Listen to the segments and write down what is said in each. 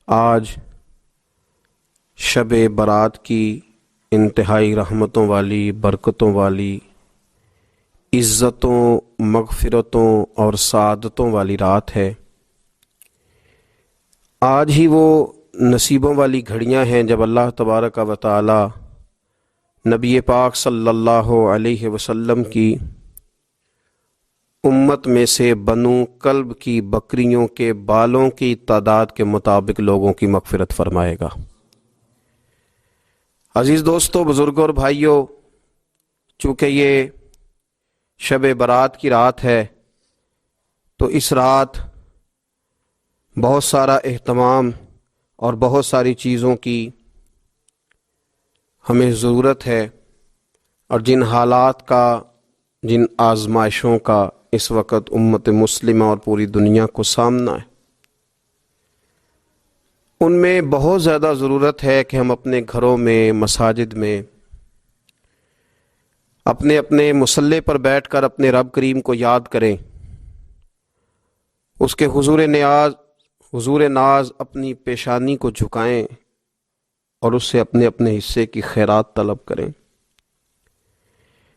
آج شب برات کی انتہائی رحمتوں والی، برکتوں والی، عزتوں، مغفرتوں اور سعادتوں والی رات ہے۔ آج ہی وہ نصیبوں والی گھڑیاں ہیں جب اللہ تبارک و تعالی نبی پاک صلی اللہ علیہ وسلم کی امت میں سے بنو کلب کی بکریوں کے بالوں کی تعداد کے مطابق لوگوں کی مغفرت فرمائے گا۔ عزیز دوستو، بزرگوں اور بھائیوں، چونکہ یہ شب برات کی رات ہے تو اس رات بہت سارا اہتمام اور بہت ساری چیزوں کی ہمیں ضرورت ہے، اور جن حالات کا، جن آزمائشوں کا اس وقت امت مسلمہ اور پوری دنیا کو سامنا ہے، ان میں بہت زیادہ ضرورت ہے کہ ہم اپنے گھروں میں، مساجد میں، اپنے اپنے مصلی پر بیٹھ کر اپنے رب کریم کو یاد کریں، اس کے حضور ناز اپنی پیشانی کو جھکائیں اور اس سے اپنے اپنے حصے کی خیرات طلب کریں۔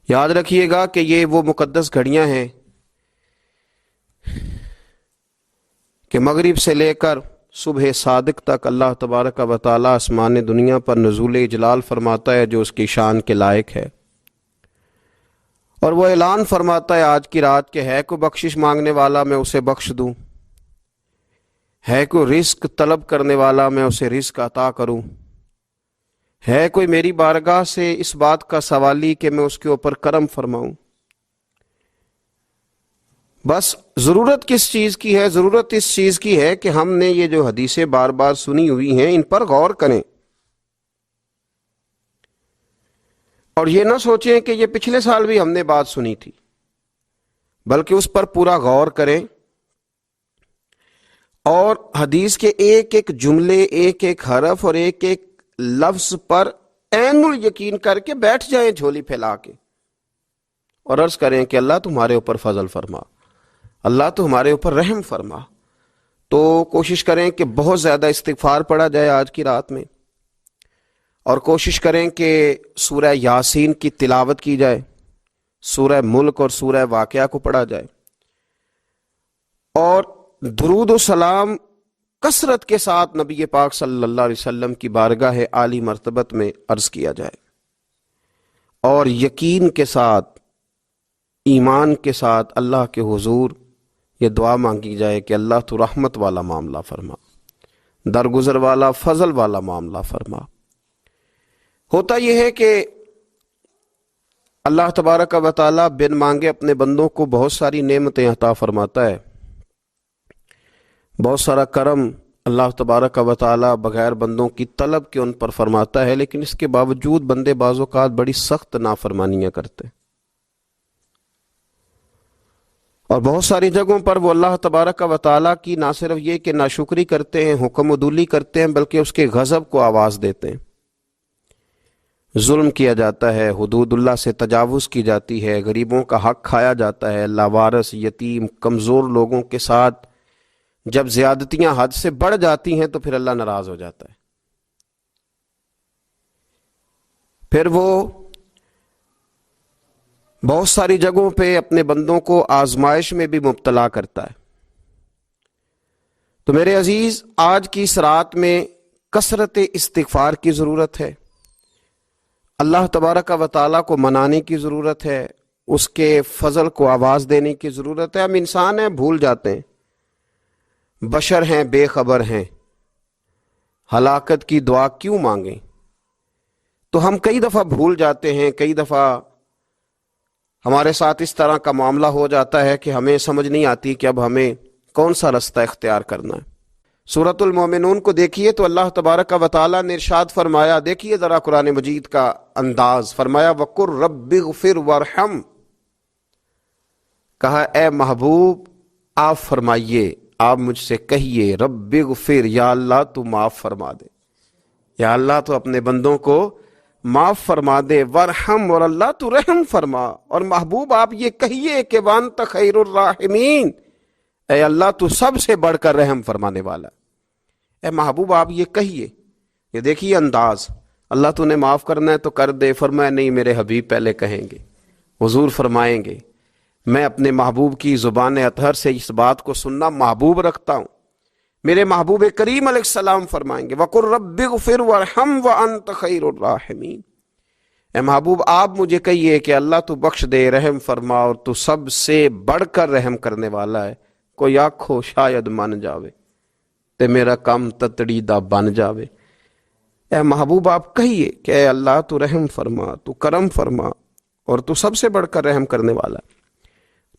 یاد رکھیے گا کہ یہ وہ مقدس گھڑیاں ہیں کہ مغرب سے لے کر صبح صادق تک اللہ تبارک و تعالی آسمان دنیا پر نزول جلال فرماتا ہے جو اس کی شان کے لائق ہے، اور وہ اعلان فرماتا ہے آج کی رات کہ ہے کوئی بخشش مانگنے والا میں اسے بخش دوں، ہے کوئی رزق طلب کرنے والا میں اسے رزق عطا کروں، ہے کوئی میری بارگاہ سے اس بات کا سوالی کہ میں اس کے اوپر کرم فرماؤں۔ بس ضرورت کس چیز کی ہے؟ ضرورت اس چیز کی ہے کہ ہم نے یہ جو حدیثیں بار بار سنی ہوئی ہیں ان پر غور کریں، اور یہ نہ سوچیں کہ یہ پچھلے سال بھی ہم نے بات سنی تھی، بلکہ اس پر پورا غور کریں اور حدیث کے ایک ایک جملے، ایک ایک حرف اور ایک ایک لفظ پر عین الیقین کر کے بیٹھ جائیں جھولی پھیلا کے، اور عرض کریں کہ اللہ تمہارے اوپر فضل فرما، اللہ تو ہمارے اوپر رحم فرما۔ تو کوشش کریں کہ بہت زیادہ استغفار پڑھا جائے آج کی رات میں، اور کوشش کریں کہ سورہ یاسین کی تلاوت کی جائے، سورہ ملک اور سورہ واقعہ کو پڑھا جائے، اور درود و سلام کثرت کے ساتھ نبی پاک صلی اللہ علیہ وسلم کی بارگاہ عالی مرتبت میں عرض کیا جائے، اور یقین کے ساتھ، ایمان کے ساتھ اللہ کے حضور یہ دعا مانگی جائے کہ اللہ تو رحمت والا معاملہ فرما، درگزر والا، فضل والا معاملہ فرما۔ ہوتا یہ ہے کہ اللہ تبارک و تعالی بن مانگے اپنے بندوں کو بہت ساری نعمتیں عطا فرماتا ہے، بہت سارا کرم اللہ تبارک و تعالی بغیر بندوں کی طلب کے ان پر فرماتا ہے، لیکن اس کے باوجود بندے بعض اوقات بڑی سخت نافرمانیاں کرتے ہیں، اور بہت ساری جگہوں پر وہ اللہ تبارک و تعالیٰ کی نہ صرف یہ کہ ناشکری کرتے ہیں، حکم عدولی کرتے ہیں، بلکہ اس کے غضب کو آواز دیتے ہیں۔ ظلم کیا جاتا ہے، حدود اللہ سے تجاوز کی جاتی ہے، غریبوں کا حق کھایا جاتا ہے، لاوارث، یتیم، کمزور لوگوں کے ساتھ جب زیادتیاں حد سے بڑھ جاتی ہیں تو پھر اللہ ناراض ہو جاتا ہے، پھر وہ بہت ساری جگہوں پہ اپنے بندوں کو آزمائش میں بھی مبتلا کرتا ہے۔ تو میرے عزیز، آج کی اس رات میں کثرت استغفار کی ضرورت ہے، اللہ تبارک و تعالیٰ کو منانے کی ضرورت ہے، اس کے فضل کو آواز دینے کی ضرورت ہے۔ ہم انسان ہیں، بھول جاتے ہیں، بشر ہیں، بے خبر ہیں، ہلاکت کی دعا کیوں مانگیں؟ تو ہم کئی دفعہ بھول جاتے ہیں، کئی دفعہ ہمارے ساتھ اس طرح کا معاملہ ہو جاتا ہے کہ ہمیں سمجھ نہیں آتی کہ اب ہمیں کون سا رستہ اختیار کرنا ہے۔ سورۃ المومنون کو دیکھیے تو اللہ تبارک و تعالیٰ نے ارشاد فرمایا، دیکھیے ذرا قرآن مجید کا انداز، فرمایا وَقُلْ رَبِّ اغْفِرْ وَارْحَمْ، کہا اے محبوب آپ فرمائیے، آپ مجھ سے کہیے رب اغفر، یا اللہ تو معاف فرما دے، یا اللہ تو اپنے بندوں کو معاف فرما دے، ورحم، اور اللہ تو رحم فرما، اور محبوب آپ یہ کہیے کہ وانت خیر الراحمین، اے اللہ تو سب سے بڑھ کر رحم فرمانے والا۔ اے محبوب آپ یہ کہیے، یہ دیکھیے انداز، اللہ تو نے معاف کرنا ہے تو کر دے، فرمایا نہیں میرے حبیب پہلے کہیں گے۔ حضور فرمائیں گے میں اپنے محبوب کی زبان اطہر سے اس بات کو سننا محبوب رکھتا ہوں۔ میرے محبوب کریم علیہ السلام فرمائیں گے وَقُلْ رَبِّ اغْفِرْ وَارْحَمْ وَأَنْتَ خَيْرُ الرَّاحِمِينَ، اے محبوب آپ مجھے کہیے کہ اللہ تو بخش دے، رحم فرما، اور تو سب سے بڑھ کر رحم کرنے والا ہے۔ کوئی آنکھو شاید من جاوے تے میرا کام تتڑی دا بن جاوے۔ اے محبوب آپ کہیے کہ اے اللہ تو رحم فرما، تو کرم فرما، اور تو سب سے بڑھ کر رحم کرنے والا ہے۔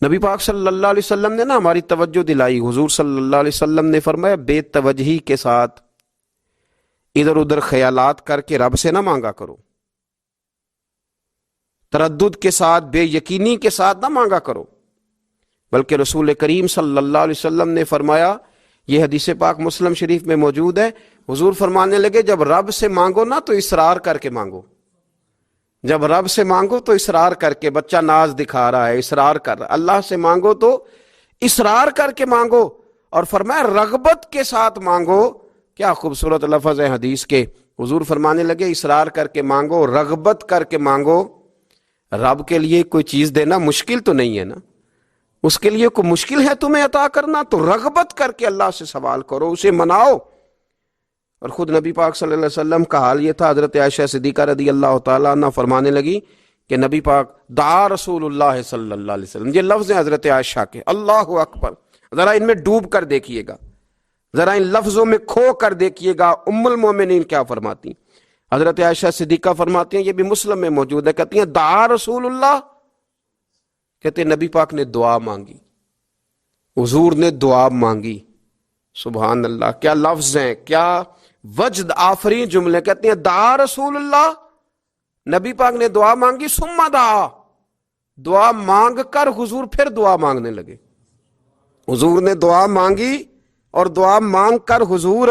نبی پاک صلی اللہ علیہ وسلم نے ہماری توجہ دلائی۔ حضور صلی اللہ علیہ وسلم نے فرمایا بے توجہی کے ساتھ ادھر ادھر خیالات کر کے رب سے نہ مانگا کرو، تردد کے ساتھ بے یقینی کے ساتھ نہ مانگا کرو، بلکہ رسول کریم صلی اللہ علیہ وسلم نے فرمایا، یہ حدیث پاک مسلم شریف میں موجود ہے، حضور فرمانے لگے جب رب سے مانگو نا تو اصرار کر کے مانگو، جب رب سے مانگو تو اصرار کر کے، بچہ ناز دکھا رہا ہے اصرار کر رہا ہے، اللہ سے مانگو تو اصرار کر کے مانگو، اور فرمایا رغبت کے ساتھ مانگو۔ کیا خوبصورت لفظ ہے حدیث کے، حضور فرمانے لگے اصرار کر کے مانگو، رغبت کر کے مانگو۔ رب کے لیے کوئی چیز دینا مشکل تو نہیں ہے نا، اس کے لیے کوئی مشکل ہے تمہیں عطا کرنا؟ تو رغبت کر کے اللہ سے سوال کرو، اسے مناؤ۔ اور خود نبی پاک صلی اللہ علیہ وسلم کا حال یہ تھا، حضرت عائشہ صدیقہ رضی اللہ تعالیٰ عنہ فرمانے لگی کہ نبی پاک دعا رسول اللہ صلی اللہ علیہ وسلم، یہ لفظ ہیں حضرت عائشہ کے، اللہ اکبر، ذرا ان میں ڈوب کر دیکھیے گا، ذرا ان لفظوں میں کھو کر دیکھیے گا ام المومنین کیا فرماتی۔ حضرت عائشہ صدیقہ فرماتی ہیں، یہ بھی مسلم میں موجود ہے، کہتی ہیں دعا رسول اللہ، کہتے ہیں نبی پاک نے دعا مانگی، حضور نے دعا مانگی۔ سبحان اللہ، کیا لفظ ہیں، کیا وجد آفرین جملے، کہتے ہیں دعا رسول اللہ، نبی پاک نے دعا مانگی، ثم دعا، دعا مانگ کر حضور پھر دعا مانگنے لگے۔ حضور نے دعا مانگی اور دعا مانگ کر حضور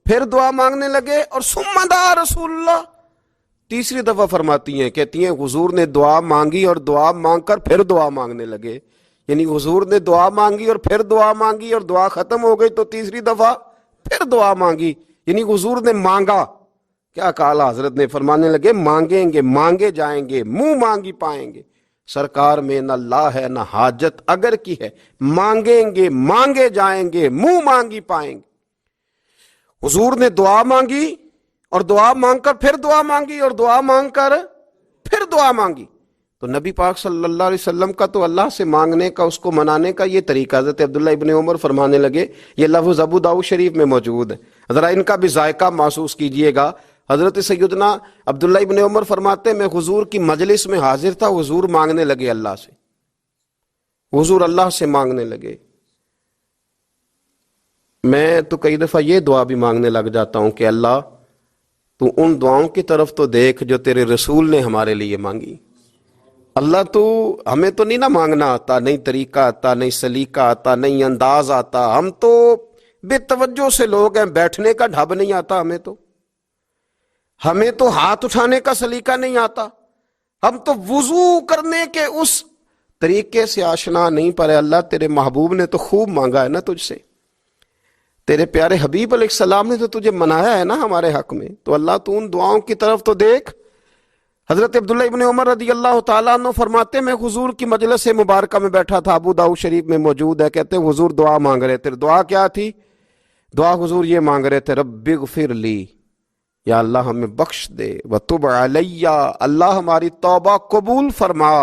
پھر دعا مانگنے لگے، اور ثم دعا رسول اللہ، تیسری دفعہ فرماتی ہیں، کہتی ہیں حضور نے دعا مانگی اور دعا مانگ کر پھر دعا مانگنے لگے، یعنی حضور نے دعا مانگی اور پھر دعا مانگی اور دعا ختم ہو گئی تو تیسری دفعہ پھر دعا مانگی، یعنی حضور نے مانگا۔ کیا کہا حضرت نے، فرمانے لگے مانگیں گے مانگے جائیں گے، منہ مانگی پائیں گے، سرکار میں نہ لا ہے نہ حاجت اگر کی ہے، مانگیں گے مانگے جائیں گے، منہ مانگی پائیں گے۔ حضور نے دعا مانگی اور دعا مانگ کر پھر دعا مانگی اور دعا مانگ کر پھر دعا مانگی، تو نبی پاک صلی اللہ علیہ وسلم کا تو اللہ سے مانگنے کا، اس کو منانے کا یہ طریقہ۔ حضرت عبداللہ ابن عمر فرمانے لگے، یہ لفظ ابو داؤد شریف میں موجود ہے، ذرا ان کا بھی ذائقہ محسوس کیجئے گا۔ حضرت سیدنا عبداللہ ابن عمر فرماتے ہیں میں حضور کی مجلس میں حاضر تھا، حضور مانگنے لگے اللہ سے، حضور اللہ سے مانگنے لگے۔ میں تو کئی دفعہ یہ دعا بھی مانگنے لگ جاتا ہوں کہ اللہ تو ان دعاؤں کی طرف تو دیکھ جو تیرے رسول نے ہمارے لیے مانگی۔ اللہ تو ہمیں تو نہیں نہ مانگنا آتا، نہیں طریقہ آتا، نہیں سلیقہ آتا، نہیں انداز آتا، ہم تو بے توجہ سے لوگ ہیں، بیٹھنے کا ڈھب نہیں آتا ہمیں تو ہاتھ اٹھانے کا سلیقہ نہیں آتا، ہم تو وضو کرنے کے اس طریقے سے آشنا نہیں، پر اللہ تیرے محبوب نے تو خوب مانگا ہے نا تجھ سے، تیرے پیارے حبیب علیہ السلام نے تو تجھے منایا ہے نا ہمارے حق میں، تو اللہ تو ان دعاؤں کی طرف تو دیکھ۔ حضرت عبداللہ ابن عمر رضی اللہ تعالیٰ عنہ فرماتے میں حضور کی مجلس مبارکہ میں بیٹھا تھا، ابو داؤد شریف میں موجود ہے، کہتے ہیں حضور دعا مانگ رہے تھے۔ دعا کیا تھی؟ دعا حضور یہ مانگ رہے تھے، رب اغفر لی، یا اللہ ہمیں بخش دے، وتب علی، اللہ ہماری توبہ قبول فرما،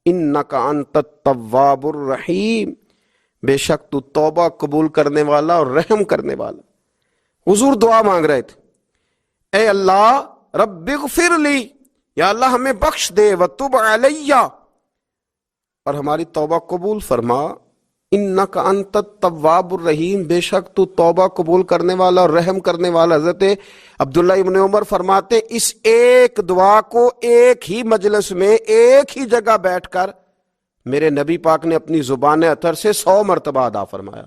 انک انت التواب الرحیم، بے شک تو توبہ قبول کرنے والا اور رحم کرنے والا۔ حضور دعا مانگ رہے تھے، اے اللہ رب اغفر لی، یا اللہ ہمیں بخش دے، وتب علی، اور ہماری توبہ قبول فرما، انک انت التواب الرحیم، بے شک تو توبہ قبول کرنے والا اور رحم کرنے والا۔ حضرت عبداللہ ابن عمر فرماتے اس ایک دعا کو ایک ہی مجلس میں ایک ہی جگہ بیٹھ کر میرے نبی پاک نے اپنی زبان اطہر سے 100 مرتبہ ادا فرمایا،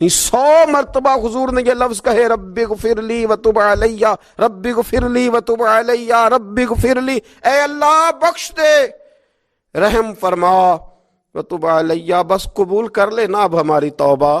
100 مرتبہ حضور نے یہ لفظ کہے، رب اغفر لی وتب علی، رب اغفر لی وتب علی، رب اغفر لی، اے اللہ بخش دے، رحم فرما، وتب علی، بس قبول کر لے نا اب ہماری توبہ،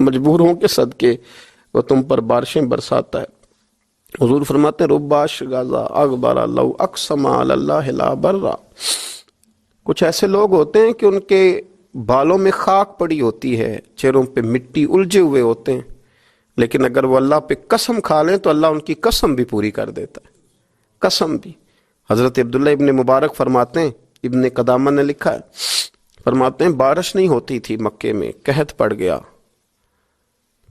مجبوروں کے صدقے وہ تم پر بارشیں برساتا ہے۔ حضور فرماتے ہیں رباش غازہ اغبر لو اقسم علی اللہ لا برا۔ کچھ ایسے لوگ ہوتے ہیں کہ ان کے بالوں میں خاک پڑی ہوتی ہے، چہروں پہ مٹی الجھے ہوئے ہوتے ہیں، لیکن اگر وہ اللہ پہ قسم کھا لیں تو اللہ ان کی قسم بھی پوری کر دیتا ہے، قسم بھی۔ حضرت عبداللہ ابن مبارک فرماتے ہیں، ابن قدامہ نے لکھا ہے، فرماتے ہیں بارش نہیں ہوتی تھی مکے میں، قحط پڑ گیا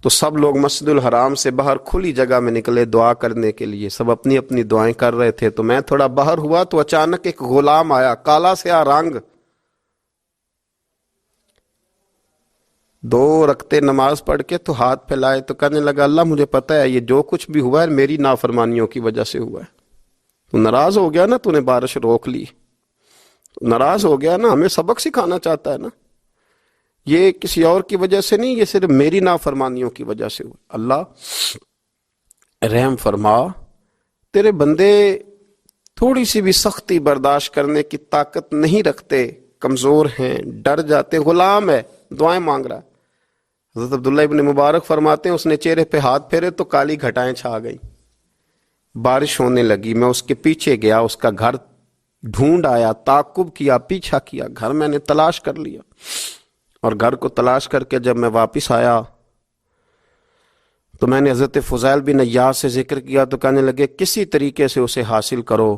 تو سب لوگ مسجد الحرام سے باہر کھلی جگہ میں نکلے دعا کرنے کے لیے، سب اپنی اپنی دعائیں کر رہے تھے۔ تو میں تھوڑا باہر ہوا تو اچانک ایک غلام آیا، کالا سیاہ رنگ، 2 رکعتیں نماز پڑھ کے تو ہاتھ پھیلائے تو کہنے لگا اللہ مجھے پتہ ہے یہ جو کچھ بھی ہوا ہے میری نافرمانیوں کی وجہ سے ہوا ہے۔ تو ناراض ہو گیا نا، تو نے بارش روک لی، ناراض ہو گیا نا، ہمیں سبق سکھانا چاہتا ہے نا، یہ کسی اور کی وجہ سے نہیں، یہ صرف میری نافرمانیوں کی وجہ سے ہوا۔ اللہ رحم فرما، تیرے بندے تھوڑی سی بھی سختی برداشت کرنے کی طاقت نہیں رکھتے، کمزور ہیں، ڈر جاتے، غلام ہے، دعائیں مانگ رہا ہے۔ حضرت عبداللہ ابن مبارک فرماتے ہیں اس نے چہرے پہ ہاتھ پھیرے تو کالی گھٹائیں چھا گئی، بارش ہونے لگی، میں اس کے پیچھے گیا، اس کا گھر ڈھونڈ آیا، تعقب کیا، پیچھا کیا، گھر میں نے تلاش کر لیا، اور گھر کو تلاش کر کے جب میں واپس آیا تو میں نے حضرت فضیل بن عیاض سے ذکر کیا تو کہنے لگے کسی طریقے سے اسے حاصل کرو۔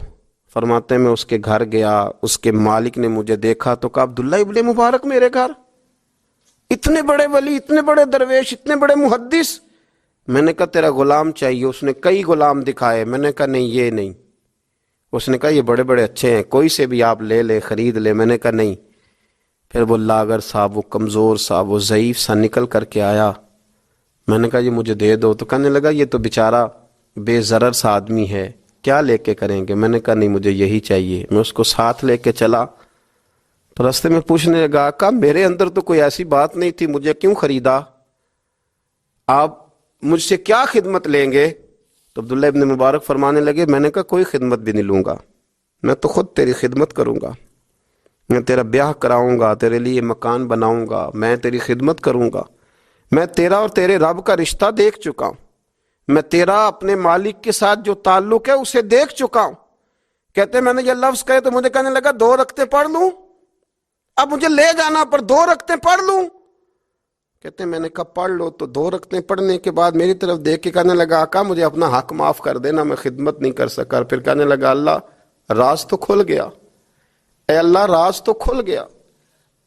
فرماتے ہیں میں اس کے گھر گیا، اس کے مالک نے مجھے دیکھا تو کہا عبداللہ ابن مبارک میرے گھر، اتنے بڑے ولی، اتنے بڑے درویش، اتنے بڑے محدث۔ میں نے کہا تیرا غلام چاہیے، اس نے کئی غلام دکھائے، میں نے کہا نہیں یہ نہیں، اس نے کہا یہ بڑے بڑے اچھے ہیں، کوئی سے بھی آپ لے لے، خرید لے، میں نے کہا نہیں۔ پھر وہ لاغر صاحب، وہ کمزور صاحب، وہ ضعیف سا نکل کر کے آیا، میں نے کہا یہ مجھے دے دو، تو کہنے لگا یہ تو بیچارہ بے ضرر سا آدمی ہے، کیا لے کے کریں گے؟ میں نے کہا نہیں مجھے یہی چاہیے۔ میں اس کو ساتھ لے کے چلا تو راستے میں پوچھنے لگا کہ میرے اندر تو کوئی ایسی بات نہیں تھی، مجھے کیوں خریدا؟ آپ مجھ سے کیا خدمت لیں گے؟ تو عبداللہ ابن مبارک فرمانے لگے میں نے کہا کوئی خدمت بھی نہیں لوں گا، میں تو خود تیری خدمت کروں گا، میں تیرا بیاہ کراؤں گا، تیرے لیے مکان بناؤں گا، میں تیری خدمت کروں گا، میں تیرا اور تیرے رب کا رشتہ دیکھ چکا ہوں، میں تیرا اپنے مالک کے ساتھ جو تعلق ہے اسے دیکھ چکا ہوں۔ کہتے میں نے یہ لفظ کہے تو مجھے کہنے لگا 2 رکعتیں پڑھ لوں، اب مجھے لے جانا پر 2 رکعتیں پڑھ لوں؟ کہتے میں نے کہا پڑھ لو۔ تو 2 رکعتیں پڑھنے کے بعد میری طرف دیکھ کے کہنے لگا آقا مجھے اپنا حق معاف کر دینا، میں خدمت نہیں کر سکا۔ پھر کہنے لگا اللہ راز تو کھل گیا، اے اللہ راز تو کھل گیا،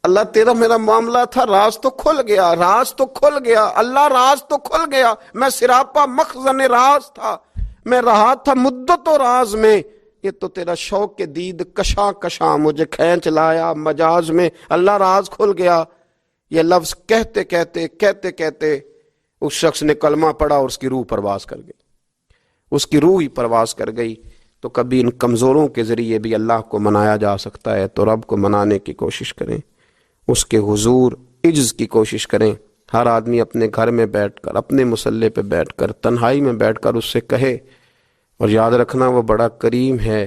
اللہ تیرا میرا معاملہ تھا، راز تو کھل گیا، راز تو کھل گیا، اللہ راز تو کھل گیا، میں سراپا مخزن راز تھا، میں رہا تھا مدت و راز میں، یہ تو تیرا شوق کے دید کشاں کشاں مجھے کھینچ لایا مجاز میں، اللہ راز کھل گیا۔ یہ لفظ کہتے کہتے کہتے کہتے اس شخص نے کلمہ پڑھا اور اس کی روح پرواز کر گئی، اس کی روح ہی پرواز کر گئی۔ تو کبھی ان کمزوروں کے ذریعے بھی اللہ کو منایا جا سکتا ہے، تو رب کو منانے کی کوشش کریں، اس کے حضور عجز کی کوشش کریں۔ ہر آدمی اپنے گھر میں بیٹھ کر، اپنے مصلے پہ بیٹھ کر، تنہائی میں بیٹھ کر اس سے کہے، اور یاد رکھنا وہ بڑا کریم ہے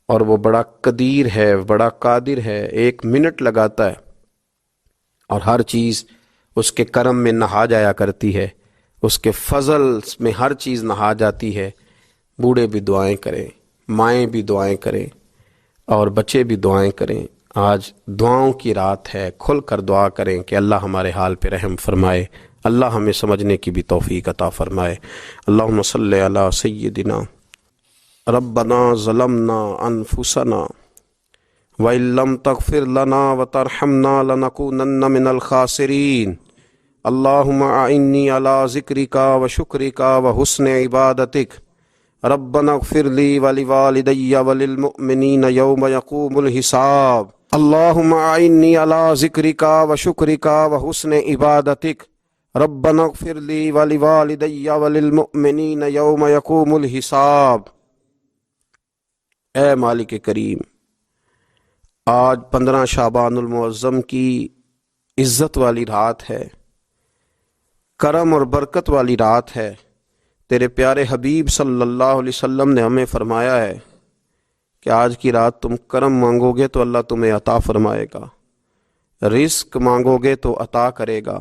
اور وہ بڑا قدیر ہے، بڑا قادر ہے، 1 منٹ لگاتا ہے اور ہر چیز اس کے کرم میں نہا جایا کرتی ہے، اس کے فضل میں ہر چیز نہا جاتی ہے۔ بوڑھے بھی دعائیں کریں، مائیں بھی دعائیں کریں، اور بچے بھی دعائیں کریں۔ آج دعاؤں کی رات ہے، کھل کر دعا کریں کہ اللہ ہمارے حال پہ رحم فرمائے، اللہ ہمیں سمجھنے کی بھی توفیق عطا فرمائے۔ اللہم صلی علی سیدنا ربنا ظلمنا انفسنا وَإِن لَّمْ تَغْفِرْ لَنَا وَتَرْحَمْنَا لَنَكُونَنَّ مِنَ الْخَاسِرِينَ اللہم اعنی علی ذکرک وشکرک وحسن عبادتک ربنا اغفر لی ولوالدی وللمؤمنین یوم یقوم الحساب اللہم اعنی علی ذکرک وشکرک وحسن عبادتک ربنا اغفر لی ولوالدی وللمؤمنین یوم یقوم الحساب۔ اے مالک کریم، آج 15 شعبان المعظم کی عزت والی رات ہے، کرم اور برکت والی رات ہے۔ تیرے پیارے حبیب صلی اللہ علیہ وسلم نے ہمیں فرمایا ہے کہ آج کی رات تم کرم مانگو گے تو اللہ تمہیں عطا فرمائے گا، رزق مانگو گے تو عطا کرے گا،